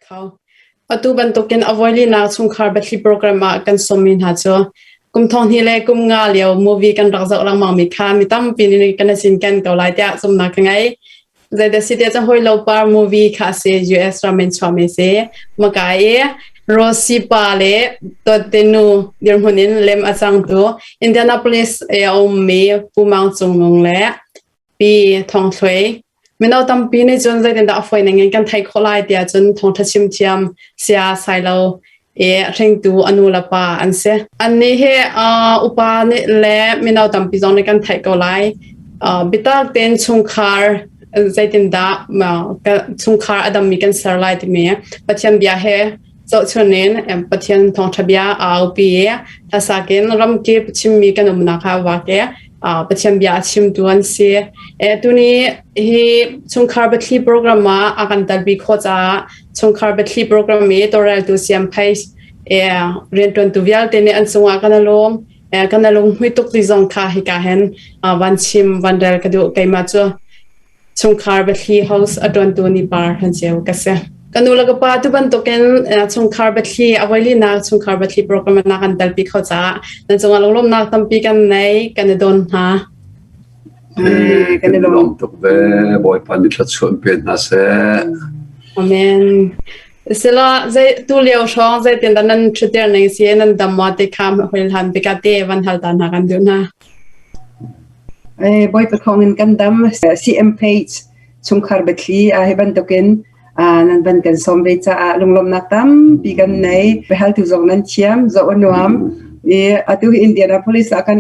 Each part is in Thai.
เขาตัวบรรทุกกันเอาไว้ลีน่าช่วงคาร์บัตลีโปรแกรมกันสมินหาจ้ะกุมทองที่เล่กุมงาเลียวมูวีกันรักษาลังมังมีค่ามีตั้มปีนี้กันสินกันเกาหลีเดียสมนักไงใจเดสิเดียจะหอยเราปาร์มูวีค่าเสีย US รามินชอมิเซ่มาไกโรซิปาเล่ตัวเตนูเดี๋ยวคนนี้เล่มอาจารย์ตัวอินเดียนาโพลิสเอาเมย์ผู้มังจงนงเล่ปีทองสวยไม่เอาตั้มปีนี้จนใจเดินดาวไฟในเงินกันไทยโคลายเดียจนทองทัชชิมเทียมเสียใส่เราเร่งตัวอนุลปาอันเสียอันนี้อุปาเนี่ยแหละไม่เอาตั้มปีจงในกันไทยโคลายบิตาเต็นชงคาร์ใจเดินดาวชงคาร์อดัมมีกันสลายที่เมียปัจจัยเบียเหเจ้าชนนี้ปัจจัยทองทบียเอาปีถ้าสักกันรำเก็บชิมมีกันอุมนักว่าแกปัจจัยเบียชิมตัวอันเสียตัวนี้ชงคาร์บัตลีโปรแกรมมาอาการตัดบิโคจ้าชงคาร์บัตลีโปรแกรมนี้ตัวเราตัวเสียมไพส์เรียนตัววิลเตนี่อันสงอากันลงไม่ตกที่จงค่าให้กันเห็นวันชิมวันเดลก็ดูไกมาจ้ะชงคาร์บัตลีเฮาส์อันตัวนี้ปาร์ฮันเจ้าก็เสียกันดูแล้วก็ป้าทุกบันตุกันชงคาร์บัตลีเอาไว้ลีน่าชงคาร์บัตลีโปรแกรมนักกันตัดบิโคจ้านั่นจงอาลงนักตั้มปีกันไหนกันโดนฮะกันลงตุกเบบอยพันธุ์ชวนเป็นนะเสอาเมนเสร็จแล้วใจตัวเลี้ยวช่องใจเตียนนั้นชุดเดียร์หนึ่งเสียนั้นดำมาติดคำหัวหันไปกันเตวันหัลตานากันดูนะบอยประคองเงินกันดำ CM Page ชงคาร์บัตลีให้บันตุกันนั่นบันกันสมเด็จจะลงลมนักตั้มปีกันไหนไปฮัลตุจงนั้นเชียมจะวันวมตัวอินเดียนาโพลิสกัน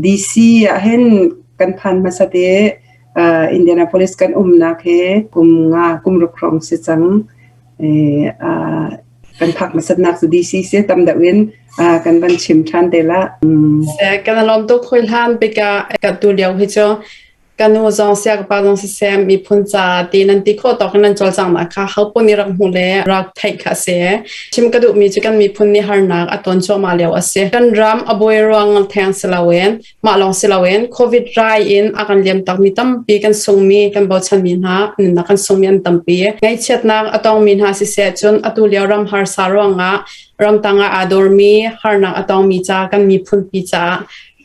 DC เห็นกันพันมาสเตอินเดียนาโพลิสกันนักเฮกุมรครองเสจังกันพักมาสนักสุดีซีเสียตำดาวินกันบันชิมชันเดละกันลองตุกคุยท่านไปกับตัวเดียวให้เจ้ากันหัวจองเสียกับปาจองเสียมีพุ่นจ่าตีนันติโคตอกนันจอลจังนะคะเขาปุ่นนี่รักหูเล่รักไทยค่ะเสียชิมกระดูกมีจุกันมีพุ่นนี่ฮาร์นักอัตวนโจมาเลียวเสียกันรำอบวยรวงแทงสลาเวนมาลองสลาเวนโควิดไรอินอาการเลี้ยมตักมีตั้มปีกันทรงมีกันบ่ชันมีนะนักกันทรงมีอันตั้มปีไงเช็ดนักอัตองมีนะสิเสียจนอัตุเลียวรำฮาร์สารวงะรำตังอาดอร์มีฮาร์นักอัตองมีจ้ากันมีพุ่นปีจ้า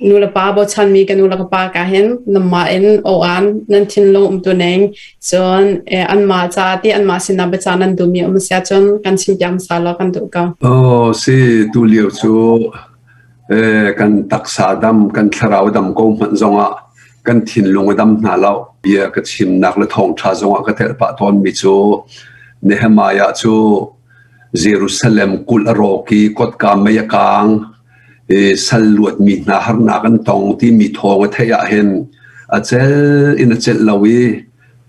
นูละป้าบ่ชันมีกันนูละป้าก็เห็นน้ำมาเอ็นโออันนั่นทิ้งลงตัวเองจนอันมาจ้าที่อันมาสินาเบจานันดูมีเสียจนกันชิมยำสาลกันดูกันสิตัวเลี้ยวจูกันตักษาดำกันคราวดำก็มันจงกันทิ้งลงดำหน้าเราเบียกันชิมนักละทองชาจงก็เทปะตอนมีจูเนหมายจูเยรูซาเล็มกุลโรกีกดกามเมยกังสลวดมีนาฮาร์นากันตองที่มีทองเทียเห็นอาเจลอินเจลลาวี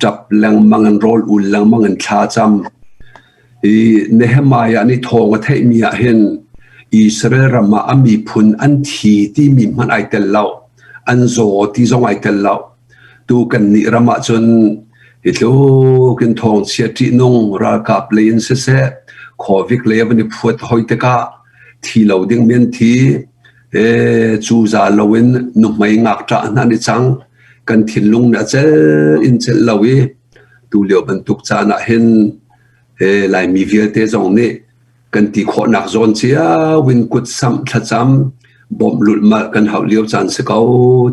จับแรงมังโรลอุลแรงมังชาจำเนหมายานี่ทองเทียมีเห็นอิสราเอลมาอามีพุนอันทีที่มีมันไอเตลเลาอันโซที่จงไอเตลเลาดูกันนิรมาจนฮิโลกันทองเสียที่นงรากับเลนเสโควิดเลวันนี้พูดหอยตะกาที่เราดึงเมียนที่จูจ่าเราเว้นนุ่มไม่งักจ่านั่นดิจังกันทิ้งลงนะเจอินเจลเราเวดูเลี้ยวบรรทุกจานะเห็นลายมีเวียเตจงนี่กันที่ขอนักจนเสียวินกุดซ้ำทัดซ้ำบ่มหลุดมากันหาเลี้ยวจานสเกา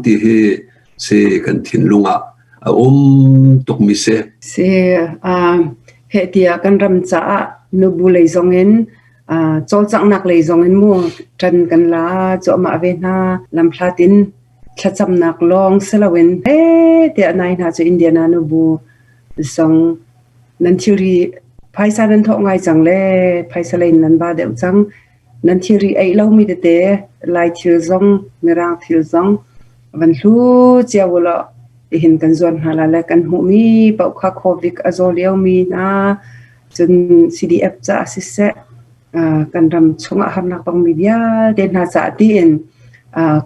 ที่เสกันทิ้งลงตุกมิเสเหตุกันรำจ่านุบุเลยจงเห็นโจจังนักเลยจงเงินม่วงจันกันลาโจมาเวนาลำพลาตินชัดจำนักลองเซลเวนเดี๋ยวนายน่าจะอินเดียนานูบูสองนันทิรีไพศาลนันทองไงจังเล่ไพศาลนันบาเดียวจังนันทิรีไอเล่ามีเดไลทิลซงเมรังทิลซงวันลูเจ้าวละเห็นกันจวนฮาลาและกันหูมีปะคาโควิกอโซเลียวมีนะจน CDF จะอาศิเซกันรำชงอาหารนักบังมีเดียเดินหาจากที่อิน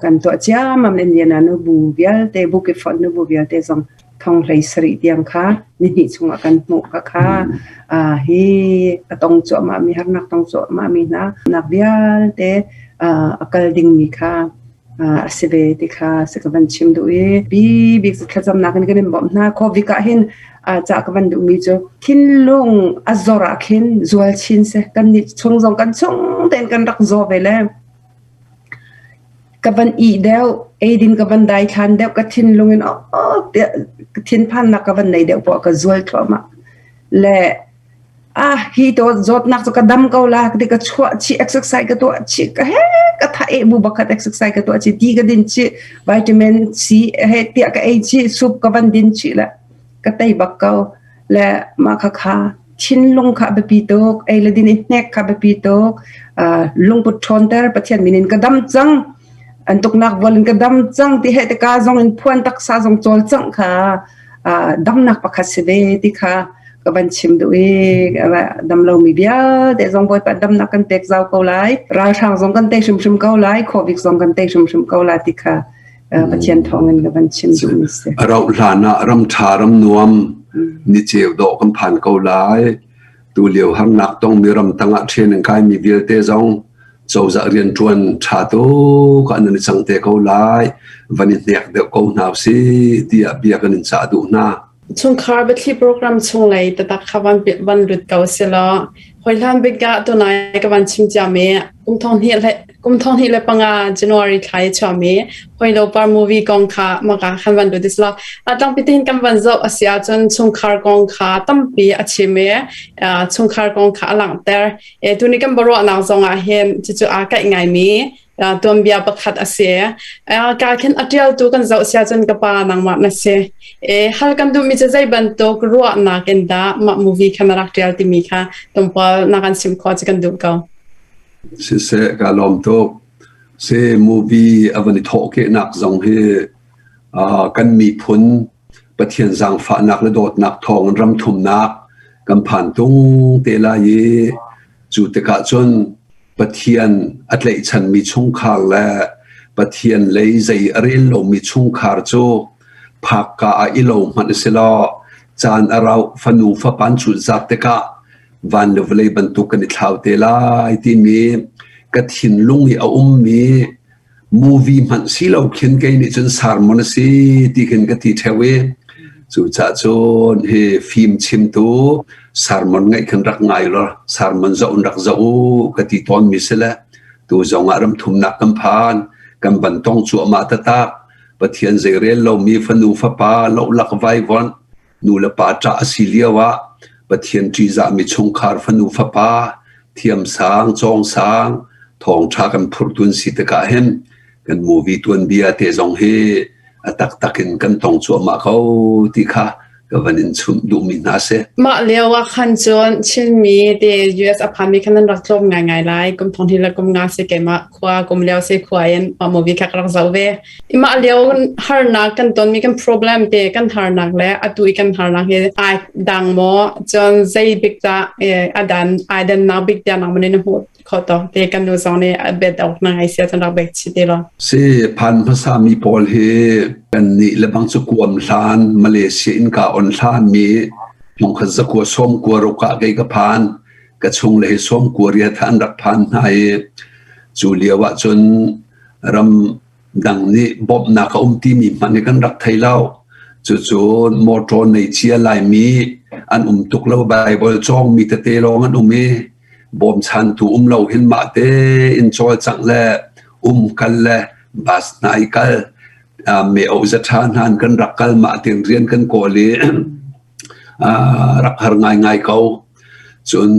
กันตัวเจ้ามันอินเดียนานูบูเบียเตบุกิฟอนนูบูเบียเตจงทองไหลสริเดียงค่ะนี่ชงอากันหมูกะค่ะฮีต้องจ่อมามีหารนักต้องจ่อมามีนะนักเบียเตอากาลดิ่งมีค่ะ สิเวติค่ะสักวันชิมดูบีสุดท้ายจำนักกันบ่มหน้าโควิดก็เห็นจากกันดูมีจ้ะทินลงอัจฉริยะจวลชินเสกันนี่ชงกันชงเต้นกันรักโจไปแล้วกันอีเดียวดินกันได้ทันเดียวก็ทินลงทินพันนักกันไหนเดียวพอก็จวลทั่วมาและฮีตัวจดนักก็ดำเขาละก็ก็ชัวชีเอ็กซ์ไซส์ก็ตัวชีก็เฮ้ก็ถ้าบุบกันเอ็กซ์ไซส์ก็ตัวชีดีก็ดินชีวิตามินซีเฮ้ที่ก็ชีซุปก็วันดินชีละก็ไตบักเขาและมาค่ะชินลงค่ะแบบปีโตกละดินเน็กค่ะแบบปีโตกลงปุถอนเตอร์ประเทศมินินก็ดำจังอันตุกนักวอลก็ดำจังที่เฮตกาจงอินพวนตักษาจงโจลจังค่ะดำนักประคัสเวที่ค่ะก็บันชิมดูดำเรามีเบียแต่จงบ่อยปัดดำนักกันเตกเจ้าเกาไลราชางจงกันเตกชุมเกาไลโควิดจงกันเตกชุมเกาไลที่ค่ะประเทศทองเงินก็บันชิมดูมิสเราหลานรำชารำนวมนิเจวดอกกันผ่านเกาไลตัวเลี้ยวหังนักต้องมีรำตั้งเชนกายมีเบียเตจงเจ้าจะเรียนจวนชาโตกันนิสังเตเกาไลวันนี้เด็กเด็กเกาหนาวสิที่เบียกันนิสาดูน่าช่วงคาร์บที่โปรแกรมช่วงไหนแต่ตักขวันปิดวันหลุดเก่าเสียแล้วหอยล้านเบกะตัวไหนกับวันชิมจามีกุมทองที่เลยปังJanuary ไทยชามีหอยเราปาร์มูวีกองขามากันขันวันหลุดดิสละตั้งปีที่กันวันเจ้าอาเซียจนช่วงคาร์กองขาตั้งปีอาชิมีช่วงคาร์กองขาหลังแต่ตัวนี้กันบรัวนางจงเห็นจู่ๆอากาศไงมีตัวเบียบขัดอาเซียการเห็นอัจฉริยะตัวกันเจ้าเสียจนกับปานางมาเนเสฮัลกันดูมีจะใจบันโตกรัวนักเอ็นดามามูวี่แคมราคเรียลที่มีค่ะตรงปอนักการซิมคอจะกันดูเขาเสกาลอมโตเสมูวี่อวันนี้ทอกนักจงเฮกันมีผลประเทียนสังฝานักและโดดนักทองรำทุมนักกันผ่านตรงเตลายจุดกะจนประเทียนอัตเลชันมีช่องคาและประเทียนเลยใจเรียนลงมีช่องคาโจผักกาอิโลมันเสลอจานเราฟันูฟปันชุดจับเตกะวันเลวเลยบรรทุกกันเท่าเตลายที่มีกระถินลุงเอามีมูวี่มันสิเราเขียนกันนี่จนสารมันสิที่เขียนกันที่เทวสุดจะจนเฮฟิล์มชิมตัวสารมันไงขันรักไงล่ะสารมันจะอุ่นรักจะอู้กติตอนมิสละตัวจงอารมณ์ทุ่มนักกำพานกำบันต้องจั่วมาตะตาประเทียนเจริญเรามีฟันูฟ้าป่าเราหลักไว้วันนูละป่าจ่าสิเลียวะประเทียนจีจะมีชงคาร์ฟันูฟ้าป่าเทียมสางจองสางทองชากันพุทธุนสิตกะเห็นกันมูวีตัวนเบียเตจงเฮตักกันต้องจั่วมาเขาที่ค่ะก็วันนี้ชุมดูมินาเซมาเลี้ยวว่าขันจวนชินมีเดUS อพามีขันนั้นรักจบง่ายๆไล่กุมทองที่ละกุมงาเสกมาขวากุมเลี้ยวเสขวายันมาโมวิคักรักเจ้าเวมาเลี้ยวหานักกันตอนมีกัน problem เตกันหานักแล้วอตุยกันหานักเฮดังโมจนใจบิกตาอดันนาบิกตานักมันนี่หัวขอต่อเตกันดูสองเนี่ยเบ็ดออกนายเสียจนรักเบ็ดชิดเลยเสพันภาษามีพอลเฮกันนี่และบางสุกวมลานมาเลเซียอินกาออนลานมีมองขันสักวัวส้มกัวรุกะเกยกพานกระชงเลยส้มกัวเรียทานรักพันให้จูเลียวะจนรำดังนี้บอบนักที่มีมันกันรักไทยเล่าจู่ๆมอตรในเชียลายมีอันตุกเล่าใบบอลจองมีแต่เตลองอันมีบอมชันถูเราเห็นมาเตอินจอยจังแลกันแลบาสนายกันเมื่อจะทานหันกันรักกันมาเตียงเรียนกันก่อนเลยรักหาง่ายเขาจน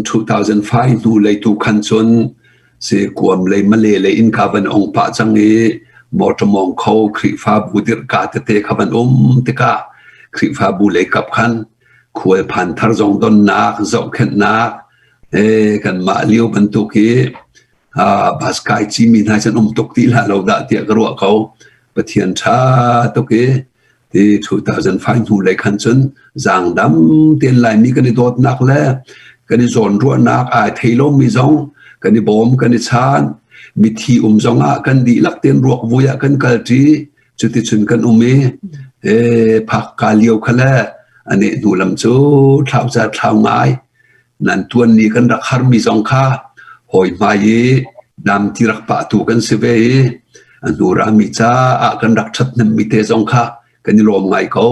2005ดูเลยถูกขันจนเสกวมเลยมาเลยอินคาวันองปะจังนี้มอตมองเขาคริฟ้าบูดิรกาเตคาวันติกาคริฟ้าบูเลยกับขันขวยพันทารจงดนนักจงเข็นนักกันมาเลี้ยวบรรทุกีบาสกายจีมินให้ฉันตุกที่ละเราได้เตียกรัวเขาประเทียนชาตุกีที่2005ดูเลยขันจนจางดำเตียนไหลมีกันในโดดนักแล้วกันในโซนรัวนักเทลมมีจงกันในบอมกันในชานมีทีจงกันดีลักเตียนรัววุยกันกัลจีจุดที่ชนกันมีผักกาเลียวคะแล้วอันนี้ดูลำจูเท้าจะเท้าง่ายนั่นตัวนี้กันรักฮาร์มีจงค่าหอยมาเยดำที่รักปะถูกันเสวย อันนูรามิจ้ากันรักชัดนั้นมีเตจงค่ะกันนี่รวมไงเขา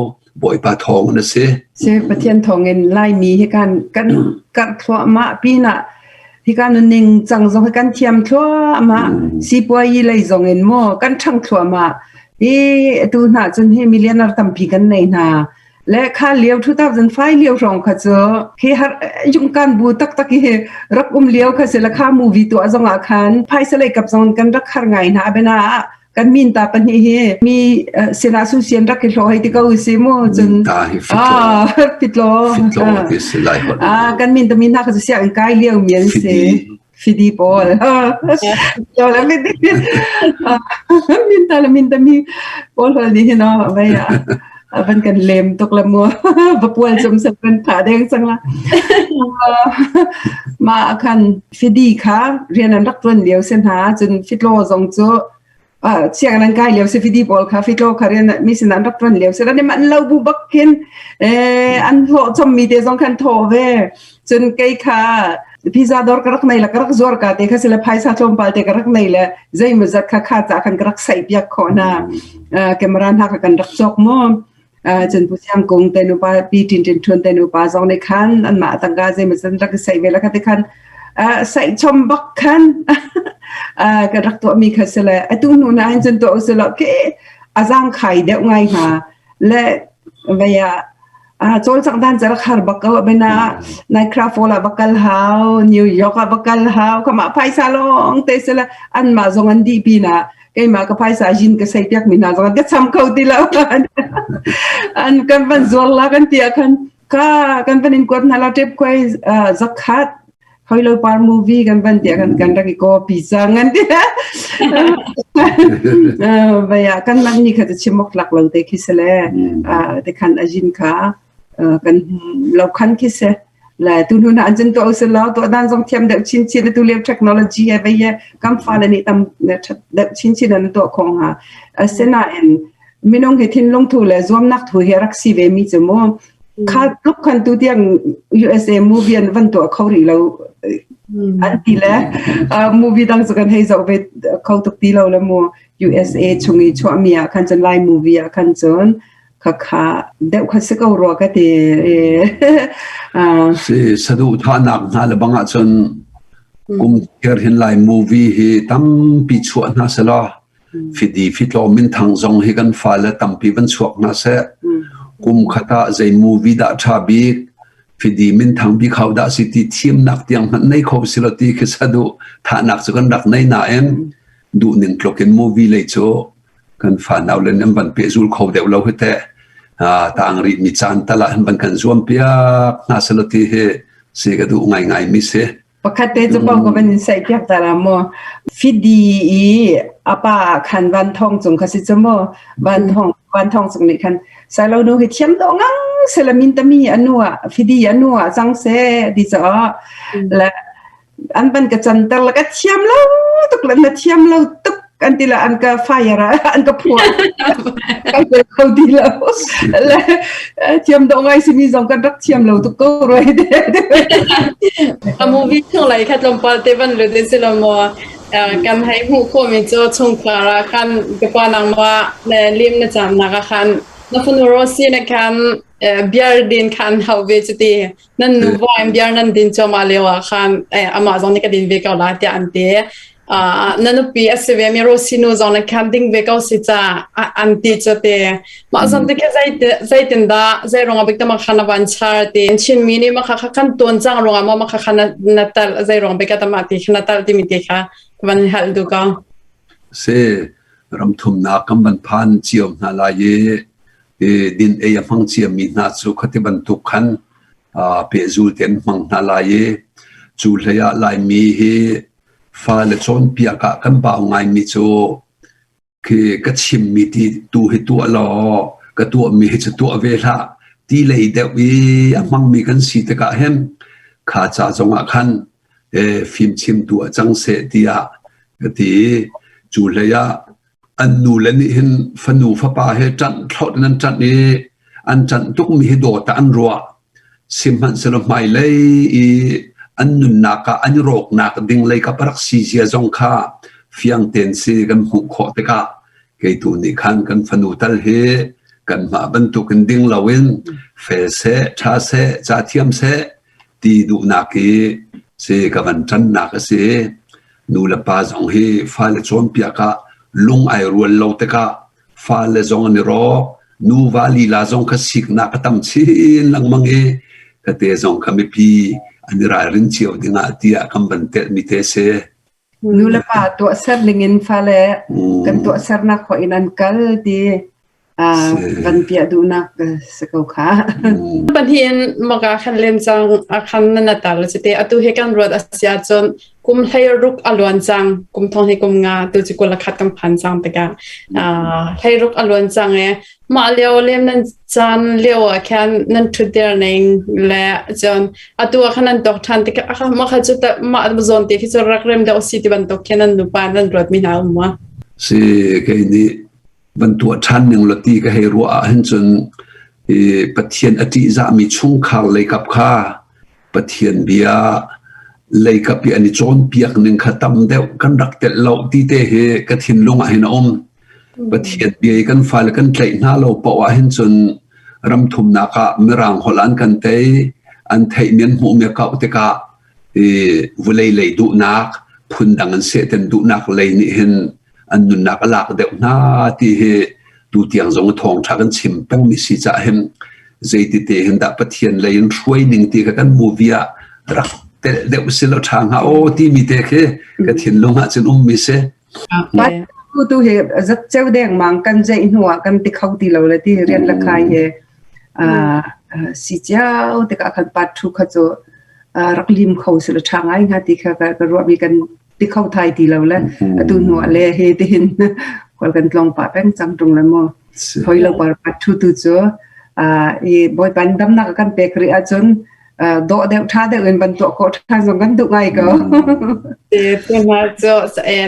บ่อยปาทองนะเสประเทศทองเงินไล่มีให้กันกัดทั่วมาปีน่ะที่การนึงจังจงให้กันเทียมทั่วมาสีปวยเลยจงเงินโมกันช่างทั่วมาดูน่ะจนให้มิเลียนร์ทำพีกันในน่ะและค่าเลี้ยว2005เลี้ยวรองค่ะเจอที่ยุงการบูตักที่รักเลี้ยวค่ะเสร็จแล้วค่ามูวีตัวจงอาคารภายสลายกับจงกันรักขารไงนะเบน่ากันมินตาปันนี้มีเสนาสุเซียนรักกิโลให้ที่เขาอุซิโมจนฟิตโลที่สลายหมดกันมินตามินน่าเขาจะเสียงกายเลี้ยวเมียนเสฟิดีบอลแล้วไม่ได้มินตาละมินตามีบอลอะไรนี่เนาะไปเป็นกันเลมตกละมัวบะปวลสมสัเป็นผาแดงจังละมาคันฟิดีค่ะเรียนรักต้นเดียวเส้นหาจนฟิตโลจงโจเสียงนั้นกายเลี้ยวฟิดีบอลค่ะฟิตโลค่ะเรียนมีเส้นรักต้นเดียวเส้นนั้นมันเล่าบุบักกินอันโหจมมีเดซองคันโทเวจนไกค่ะพิซซ่าดอร์กรักในละกรักจอร์กาเตค่ะสิละพายซาชมปาลเตกรักในละใจมันจะค่ะจากกันกรักใส่เปียกขอนาแกมรันหักกันรักจอกมอจนผู้เชี่ยวกงเตนุปาปีตินตินทวนเตนุปาจองในคันอันมาตั้งกาใจมันจะรักใส่เวลาคันคันใส่ชมบักคันกรักตัวมีคัสละไอตุนูนะจนตัวอุสละเกอาจางไข่เดียวไงค่ะและเวียโจลสังดานจะรักหาบักก็เป็นในคราฟโฟลาบักกัลฮาวนิวยอร์กบักกัลฮาวขมาไพซาลองเตสละอันมาจงอันดีปีน่ะไอ้มาก็ไพซาจินก็ใส่เปียกมินาจงอันก็ซ้ำเขาตีแล้วอันกันเป็นจวลละกันเตียกันกันเป็นอินกวดนั่นเราเจ็บคอยจักขัดคอยเราปาร์มูวี่กันเป็นเตียกันรักก็พิซซ่างั้นเตียไปกันมันนี่เขาจะชิมกหลักเราเตคิสเลยแต่คันอาจินค่ะกันเราคันคิดและตุนหุ่นอันจนตัวอุสลาตัวด้านจงเทียมเด็กชิ้นตัวเลี้ยงเทคโนโลยีไปยังกำฟ้าเลยนี่ตามเด็กชิ้นนั้นตัวของฮะเสนาเอ็นไม่น้องเห็นลงทุนเลยรวมนักทุนเฮรักซีเวมิจมูกข้าลูกคันตัวเดียง USA movie วันตัวเขาหรือเราอันที่แรกmovie ดังสักกันให้เราไปเขาตุกตีเราแล้วมัว USA ชงอีชัวเมียคันจนไลน์ movie คันจนค่ะเด็กคนสกอรัวก็ตีสิสะดุท่านักน่าละบังอาจจนกุมเกิดเห็นไลน์มูวี่ที่ตั้มปีชวนน่าเสละฟิดีฟิตโลมินทางจงให้กันฟ้าและตั้มปีวันชวกน่าเสกุมขตาใจมูวี่ดาชาบีฟิดีมินทางบีเขาดาสิติทีมนักเตียงในเขาสิลตีคือสะดุท่านักจะกันรักในนาเอ็นดูหนึ่งกลกินมูวี่เลยโจกันฟ้าเอาเล่นน้ำบันเปียจูเขาเดี๋ยวเราให้แต่ต่างรีมิจานตลาดบันกันส่วนเปียน่าสลดที่เฮเสกดูง่ายมิเสปกติจะบอกว่าเป็นใส่เปียกแต่ละโมฟิดีอาป้าคันวันทองจงคสิจโมวันทองจงนี่คันใส่เราดูเห็ดเทียมตงังเซลามินตามีอันนัวฟิดีอันนัวจังเซดิจ้าและอันเป็นกระจันตละก็เทียมเราตุกละเทียมเราตุกอันที่ละอันก็ไฟระอันก็พัวกันเป็นเขาดีแล้วและเทียมตรงไงสิมีสองกันรักเทียมเราตุกก็รวยเด้อมูวี่ทั้งหลายแค่ลงปาเตวันหรือเดซิลมัวกันให้ผู้คนมีเจ้าชงคลาราคันกับปานังว่าในลิมนะจำนักคันนักฟุนโรซีนะคันเบียร์ดินคันเฮาเวจตีนั่นนูวายเบียร์นั่นดินจอมาเลวคันอามาซอนนี่ก็ดินเวกเอาลาเตียอันเตนั่นปีเสวีมีโรซิโนจอนคันดิ้งเวกเอาสิจ้าอันตีจะเตมาสันติแค่ใจตินดาใจรองอบิกตมาขันวันชาร์ตีชินมินิมาขันตัวจังรองมาขันนัตลใจรองอบิกตมาตีนัตลติมิติค่ะวันฮัลดูกาเสรำทุมนักบันพันเจียวนาลายดินยมังเจียมีนาสุขที่บรรทุกขันเปจูเต็นมังนาลายจูเลียลายมีฟ้าและชนเปียกกันบ่าวไงมิโจคือกระชิมมีที่ตัวล้อกระตัวมีจะตัวเวลาที่เลยเดวีมังมีกันสีตะกะเห็นข้าจะจงอาคันฟิล์มชิมตัวจังเสตียกตีจูเลยอันนูเลนี่เห็นฟนูฟ้าป่าเฮจันทอดนั้นจันนี้อันจันทุกมีโดดแต่อันรัวสิมันสลบไม่เลยอันนุนนักอันโรคนักดิ่งเลยกับรักซีเซียจงข้า phiang ten si kan hu kho te ka ke tu ni khan kan phanu tal he kan ma ban tu kan ding lawin fe se tha se cha thiam se ti du na ki se ka van chan na ka se nu la pa zong hi fa le chom pia ka lung ai rual lo te ka fa le zong ni ro nu vali la zong ka sik na ka tam chin lang mangi ka te zong ka mi pi ani ra rin chiu dinga tia kam ban te mi te se nula pa to sar lingin fale kan to sar na kho inan kal ti van pia du na sakau kha ban hian maka khan lem chang a khan na tal chite atu he kan rod asia chon kum hlei ruk alwan chang kum thong he kum nga tu chi ko la khat kam phan chang te ka hlei ruk alwan chang e ma leo lem nan chan leo a khan nan thu der ning le chon atu a khan an tok than te ka ma kha chu ta ma zon te ki chu rak rem da ositi ban tok kenan nu pa nan rod mi na umwa se ke ni ban tu than ning lo ti ka he ru a hin chun pathian ati za mi chung khang le kap kha pathian bia le kap pi ani chon piak ning khatam deuh kan rak tel lo ti te he ka thin lunga hin om pathian bia kan fal kan tlai na lo paw a hin chun ram thum na ka mirang holan kan te an thei mian mu me ka te ka vulei le du nak phun dang an se ten du nak le ni hin an nun nak lak deuh na ti he tu tiang zong thong tha kan chim pang mi si cha hem zeiti te hin da pathian lein thruai ning ti ka kan movia rak te de usilo thang ha o ti mi te khe ka thin longa chen mi se pat tu he zat cheu deng mang kan je inwa kan ti khau ti lo le ti rian la khai he si chao te ka khan pat thu kha cho rak lim khau silo thang ai nga ti kha ka ro mi kan ti khau thai ti lo le tu no le he te hin kwal kan tlong pa peng chang tung le mo hoi lo par pat thu tu cho e boy ban dam na kan pe kri a chon do de tha de en ban to ko tha zong kan du ngai ko te ma cho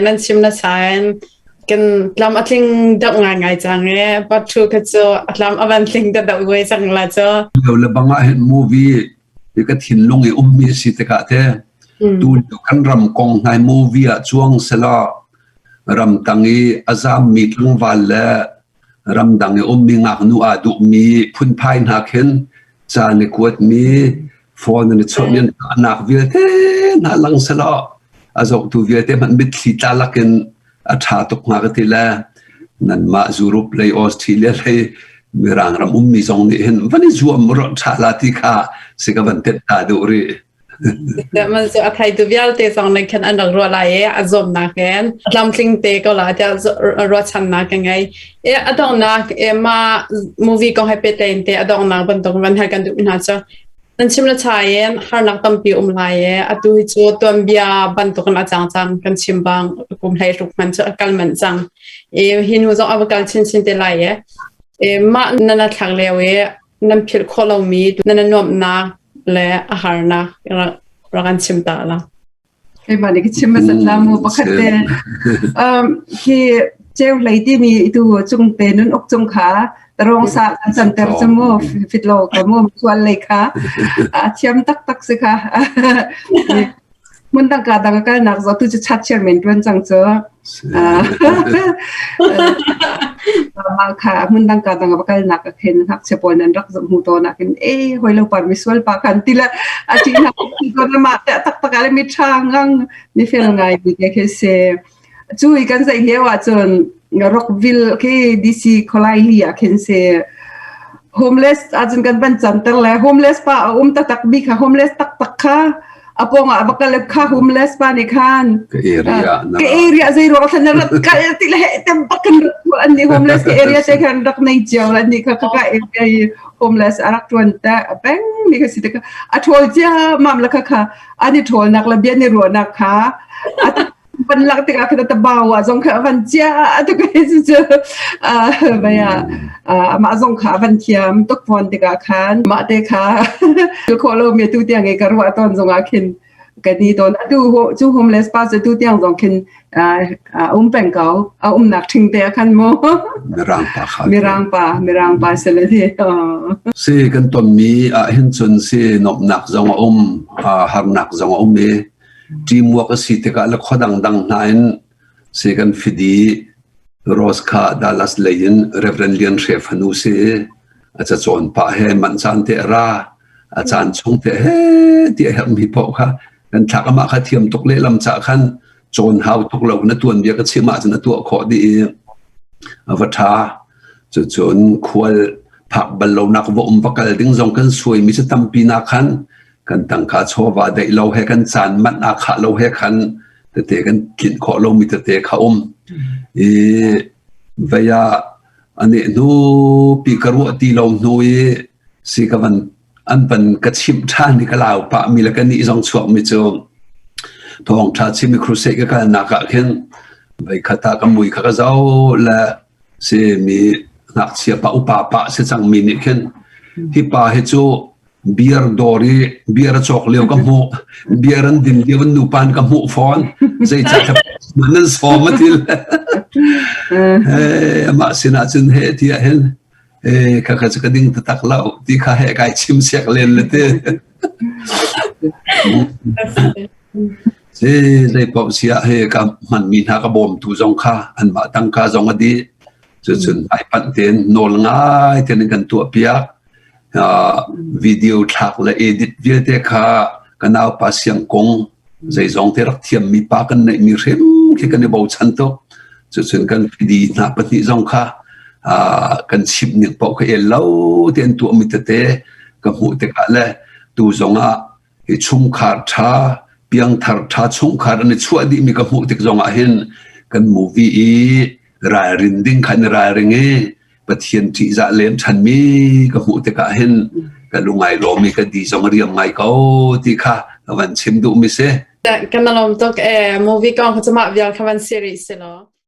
nan chim na sain kan lam atling da ngai chang e pat thu ka cho lam avan tling da we chang la cho lo le banga hen movie ka thin long e mi si te ka te tu kan ram kong ngai movie a chuang sela ram tangi azam mi tlung wal le ram dang e mi ngak nu a du mi phun phai na khen cha ne kuat mi phone ne chonian anak vil te na lang sela azok tu vil te man mit thli ta lakin a tha tok nga ka ti la nan ma zuru play Australia le mirang ram mi zong ni hen vani zuam ro tha la ti kha se ka van te ta du riแต่มันจะอะไรตัวเดียวแต่สองในแค่อันดับรัวไหลอารมณ์นักเองลำซิงเตก็หลายจะรัวชันนักยังไงอันดับนักมามูวี่ก็ให้เป็นเต็มแต่อันดับนักบรรทุกวันให้กันดูน่าจะนั่นชิมละชายหานักตั้มปีไหลอันตัวที่ตัวเบียบรรทุกกันจังกันชิมบางกลุ่มให้ทุกมันจะกันมันจังหินหัวจงเอาไปกันชินเตไหลมานั่นทางเลวนั่นผิดข้อเรามีนั่นนวมนักและอาหารนะเรากันชิมตาละไอ้บ้านนี้ก็ชิมมาสักลามูปกติที่เจ้าไหลที่มีตัวจงเตนุนอกจงขาตรองสาจันเตอร์จมูกฟิตโลกับมูส่วนเลยค่ะเทียมตักสิค่ะมันตั้งการตั้งการนักจะตุจะชัดเชื่อเหมือนกันจังเจอมาค่ะมันตั้งการตั้งการนักเห็นครับเฉพาะนั้นรักสมุทรนักเห็นหอยเราปาร์มิสวลปากันทีละอาทิตย์นักก็จะมาแต่ตักอะไรไม่ช่างงั้นนี่เฟลไงดีแค่เสียช่วยกันใส่เหี้ยว่าจนร็อกวิลที่ดีซีคอลายเลียเห็นเสียโฮมเลสอาจารย์กันเป็นจันทร์เลยโฮมเลสป้าตักบีค่ะโฮมเลสตักค่ะApo nga bakal ka homeless pa ni kan ke area zero kan na ka tila tembakan an ni homeless ke area te kan rak nei jaw ni ka area homeless arak tuanta bang ni ka sidika atol ja mamla ka ani thol nak la bian ni ro nak ka at ban lak te ka ta bawa jong ka van ja at ka ju baya ma jong ka van thiam tok pon te ka khan ma te kha ko lo me tu tiang e ka ro ton jong a khin cái đi đó là tu homeless pa tu tiếng dòng kinh bèn cáo nạc trình tế khăn mô mirang pa sẽ là thế si kan tuần mi hin chun si nộp nạc dòng har nạc dòng mi teamwork si te ka la khodang dang nain se kan fidi Roska Dallas Leyin Reverend Lian Shefanu se acha chon pa he man chan te ra achan chung te he ti hem hi po kha kan thakama kha thiam tok le lam cha khan chon hau tok lo na tuan bia ka chima chana tu kho di avatha chu chon khwal phak bal lo nak vo pakal ding jong kan suai mi cha tampi na khan kan tang kha chowa dei lo he kan chan man na kha lo he khan te kan kin kho lo mi te kha vaya ane nu pi karu ti lo nu si ka van an pan ka chim than ni ka lao pa mi la ka ni jong chuak mi chu thong tha chim mi crusade ka na ka khen vai khata ka mui kha ka zau la se mi nak sia pa upa pa se chang mi ni khen hi pa he chu beer dori beer chok leo ka mu beer an din leo nu pan ka mu phone zai cha manan formatil ma sina chun he ti hen ka ka cha ding ta tak lau ti kha he kai chim siak len le te se dai pop sia he ka man min ha ka bom tu jong kha an ma tang kha jong adi chun ai pan ten nol ngai ten kan tu pia video thak la edit vi te kha kanau pa siang kong zai jong te rak thiam mi pa kan nei mi rem ki kan bo chan to chun kan di na pati jong kha kan chip nik po ka elo ten tu mi te ka mu te ka le tu jong a hi chung khar tha piang thar tha chung khar ani chua di mi ka mu te jong a hin kan movie e ra rin ding khan ra ring e pathian ti za lem than mi ka mu te ka hin ka lungai lo mi ka di jong riam ngai ko ti kha van chim du mi se kan alom tok movie kong chama vial khawan series lo